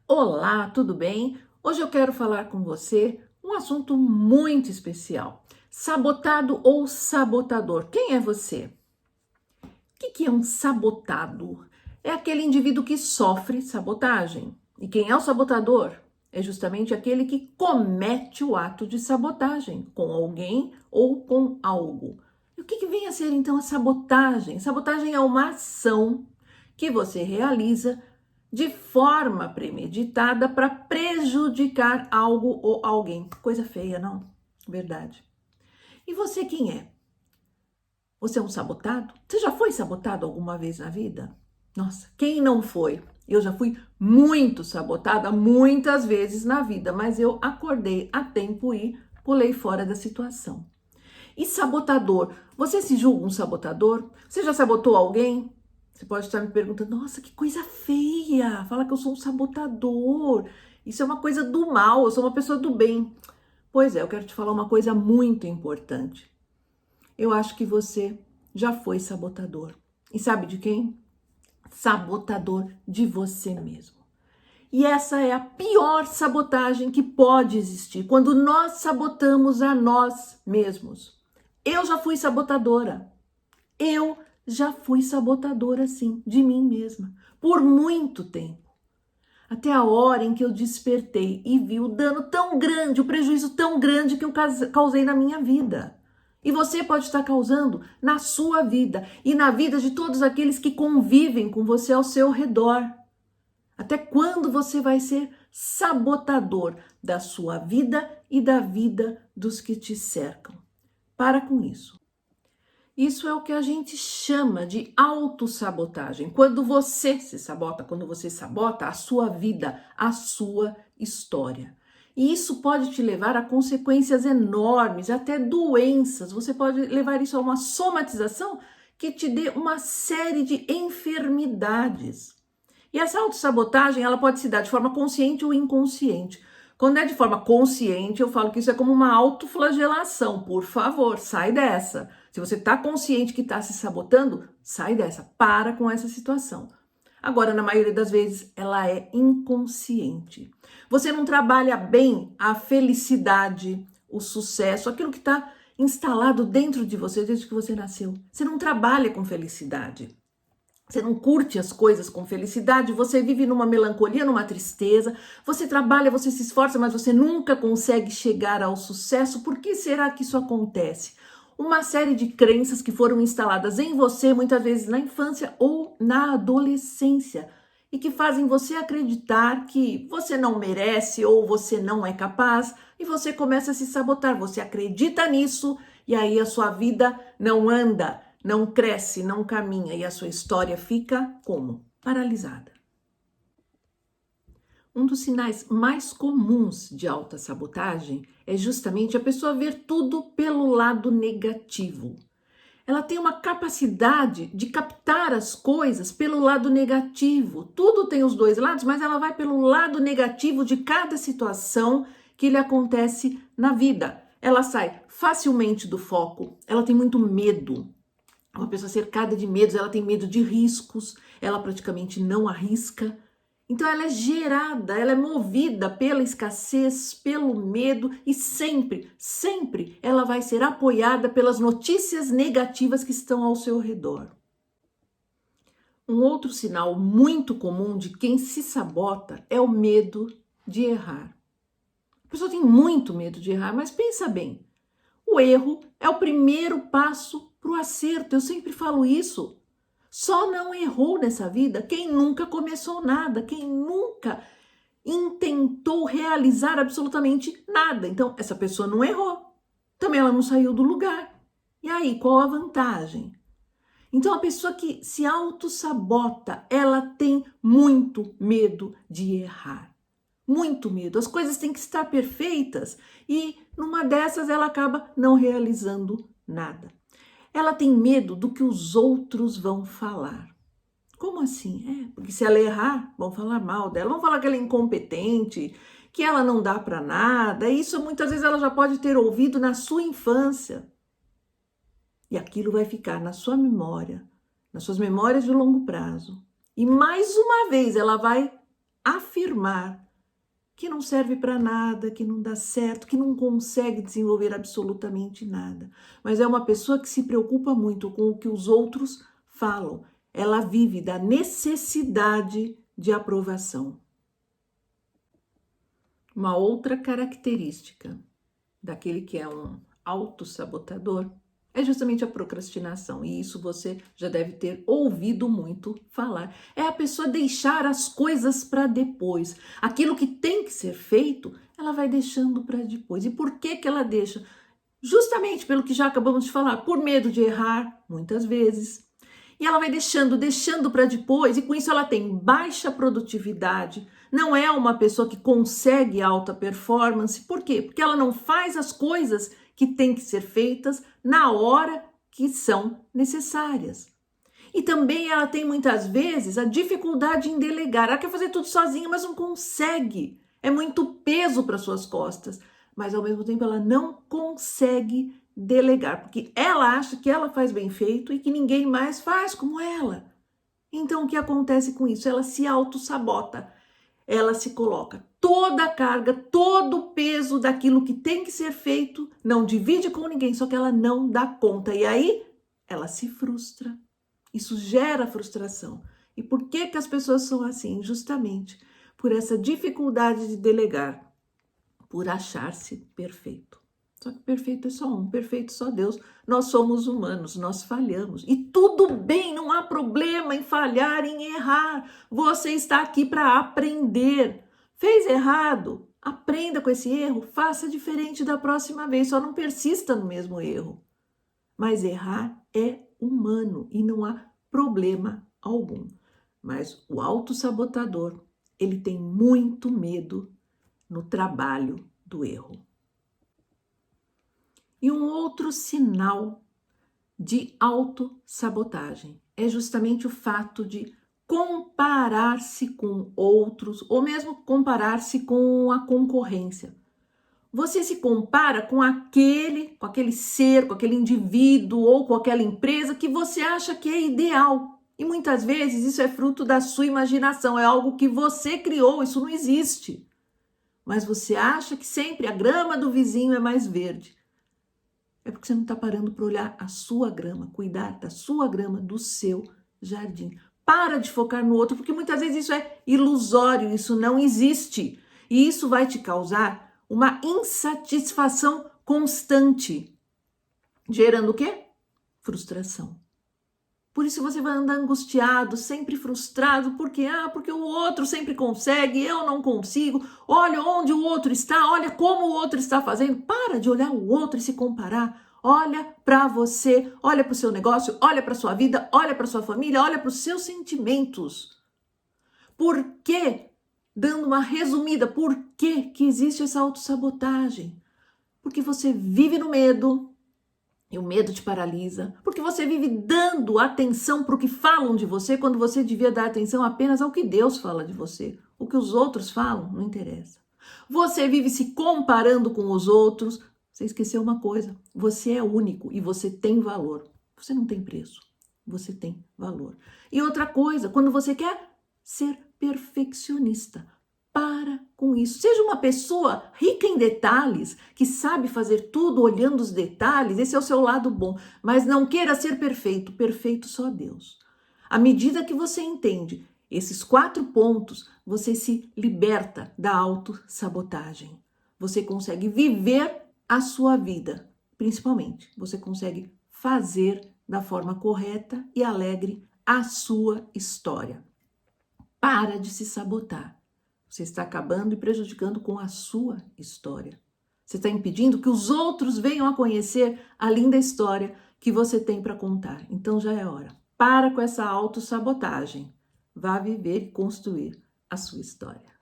Olá, tudo bem? Hoje eu quero falar com você um assunto muito especial. Sabotado ou sabotador? Quem é você? O que é um sabotado? É aquele indivíduo que sofre sabotagem. E quem é o sabotador? É justamente aquele que comete o ato de sabotagem com alguém ou com algo. E o que vem a ser então a sabotagem? Sabotagem é uma ação que você realiza de forma premeditada para prejudicar algo ou alguém. Coisa feia, não? Verdade. E você quem é? Você é um sabotado? Você já foi sabotado alguma vez na vida? Nossa, quem não foi? Eu já fui muito sabotada muitas vezes na vida, mas eu acordei a tempo e pulei fora da situação. E sabotador? Você se julga um sabotador? Você já sabotou alguém? Você pode estar me perguntando, nossa, que coisa feia! Fala que eu sou um sabotador. Isso é uma coisa do mal, eu sou uma pessoa do bem. Pois é, eu quero te falar uma coisa muito importante. Eu acho que você já foi sabotador. E sabe de quem? Sabotador de você mesmo. E essa é a pior sabotagem que pode existir, quando nós sabotamos a nós mesmos. Eu já fui sabotadora. Eu já fui sabotadora, sim, de mim mesma, por muito tempo. Até a hora em que eu despertei e vi o dano tão grande, o prejuízo tão grande que eu causei na minha vida. E você pode estar causando na sua vida e na vida de todos aqueles que convivem com você ao seu redor. Até quando você vai ser sabotador da sua vida e da vida dos que te cercam? Para com isso. Isso é o que a gente chama de autossabotagem. Quando você se sabota, quando você sabota a sua vida, a sua história. E isso pode te levar a consequências enormes, até doenças. Você pode levar isso a uma somatização que te dê uma série de enfermidades. E essa autossabotagem, ela pode se dar de forma consciente ou inconsciente. Quando é de forma consciente, eu falo que isso é como uma autoflagelação. Por favor, sai dessa. Se você está consciente que está se sabotando, sai dessa. Para com essa situação. Agora, na maioria das vezes, ela é inconsciente. Você não trabalha bem a felicidade, o sucesso, aquilo que está instalado dentro de você desde que você nasceu. Você não trabalha com felicidade. Você não curte as coisas com felicidade, você vive numa melancolia, numa tristeza, você trabalha, você se esforça, mas você nunca consegue chegar ao sucesso. Por que será que isso acontece? Uma série de crenças que foram instaladas em você, muitas vezes na infância ou na adolescência, e que fazem você acreditar que você não merece ou você não é capaz, e você começa a se sabotar. Você acredita nisso e aí a sua vida não anda, não cresce, não caminha e a sua história fica como? Paralisada. Um dos sinais mais comuns de autossabotagem é justamente a pessoa ver tudo pelo lado negativo. Ela tem uma capacidade de captar as coisas pelo lado negativo. Tudo tem os dois lados, mas ela vai pelo lado negativo de cada situação que lhe acontece na vida. Ela sai facilmente do foco, ela tem muito medo. Uma pessoa cercada de medos, ela tem medo de riscos, ela praticamente não arrisca. Então ela é gerada, ela é movida pela escassez, pelo medo e sempre, sempre ela vai ser apoiada pelas notícias negativas que estão ao seu redor. Um outro sinal muito comum de quem se sabota é o medo de errar. A pessoa tem muito medo de errar, mas pensa bem, o erro é o primeiro passo para o acerto. Eu sempre falo isso. Só não errou nessa vida quem nunca começou nada, quem nunca intentou realizar absolutamente nada. Então, essa pessoa não errou. Também ela não saiu do lugar. E aí, qual a vantagem? Então, a pessoa que se auto-sabota, ela tem muito medo de errar. Muito medo. As coisas têm que estar perfeitas e numa dessas ela acaba não realizando nada. Ela tem medo do que os outros vão falar. Como assim? Porque se ela errar, vão falar mal dela, vão falar que ela é incompetente, que ela não dá para nada. Isso muitas vezes ela já pode ter ouvido na sua infância. E aquilo vai ficar na sua memória, nas suas memórias de longo prazo. E mais uma vez ela vai afirmar que não serve para nada, que não dá certo, que não consegue desenvolver absolutamente nada. Mas é uma pessoa que se preocupa muito com o que os outros falam. Ela vive da necessidade de aprovação. Uma outra característica daquele que é um autossabotador é justamente a procrastinação, e isso você já deve ter ouvido muito falar. É a pessoa deixar as coisas para depois. Aquilo que tem que ser feito, ela vai deixando para depois. E por que que ela deixa? Justamente pelo que já acabamos de falar, por medo de errar, muitas vezes. E ela vai deixando para depois, e com isso ela tem baixa produtividade, não é uma pessoa que consegue alta performance. Por quê? Porque ela não faz as coisas que têm que ser feitas na hora que são necessárias. E também ela tem muitas vezes a dificuldade em delegar. Ela quer fazer tudo sozinha, mas não consegue. É muito peso para suas costas. Mas ao mesmo tempo ela não consegue delegar, porque ela acha que ela faz bem feito e que ninguém mais faz como ela. Então o que acontece com isso? Ela se auto-sabota. Ela se coloca toda a carga, todo o peso daquilo que tem que ser feito, não divide com ninguém, só que ela não dá conta. E aí ela se frustra. Isso gera frustração. E por que que as pessoas são assim? Justamente por essa dificuldade de delegar, por achar-se perfeito. Só que perfeito é só um, perfeito só Deus. Nós somos humanos, nós falhamos. E tudo bem, não há problema em falhar, em errar. Você está aqui para aprender. Fez errado? Aprenda com esse erro, faça diferente da próxima vez, só não persista no mesmo erro. Mas errar é humano e não há problema algum. Mas o autossabotador, ele tem muito medo no trabalho do erro. E um outro sinal de autossabotagem é justamente o fato de comparar-se com outros ou mesmo comparar-se com a concorrência. Você se compara com aquele ser, com aquele indivíduo ou com aquela empresa que você acha que é ideal. E muitas vezes isso é fruto da sua imaginação, é algo que você criou, isso não existe. Mas você acha que sempre a grama do vizinho é mais verde. É porque você não está parando para olhar a sua grama, cuidar da sua grama, do seu jardim. Para de focar no outro, porque muitas vezes isso é ilusório, isso não existe. E isso vai te causar uma insatisfação constante, gerando o quê? Frustração. Por isso você vai andar angustiado, sempre frustrado, porque o outro sempre consegue, eu não consigo. Olha onde o outro está, olha como o outro está fazendo. Para de olhar o outro e se comparar. Olha para você, olha para o seu negócio, olha para a sua vida, olha para a sua família, olha para os seus sentimentos. Por quê? Dando uma resumida, por que existe essa autossabotagem? Porque você vive no medo. E o medo te paralisa, porque você vive dando atenção para o que falam de você, quando você devia dar atenção apenas ao que Deus fala de você. O que os outros falam não interessa. Você vive se comparando com os outros. Você esqueceu uma coisa, você é único e você tem valor. Você não tem preço, você tem valor. E outra coisa, quando você quer ser perfeccionista, para com isso. Seja uma pessoa rica em detalhes, que sabe fazer tudo olhando os detalhes, esse é o seu lado bom. Mas não queira ser perfeito, perfeito só Deus. À medida que você entende esses 4 pontos, você se liberta da autossabotagem. Você consegue viver a sua vida, principalmente. Você consegue fazer da forma correta e alegre a sua história. Para de se sabotar. Você está acabando e prejudicando com a sua história. Você está impedindo que os outros venham a conhecer a linda história que você tem para contar. Então já é hora. Para com essa autossabotagem. Vá viver e construir a sua história.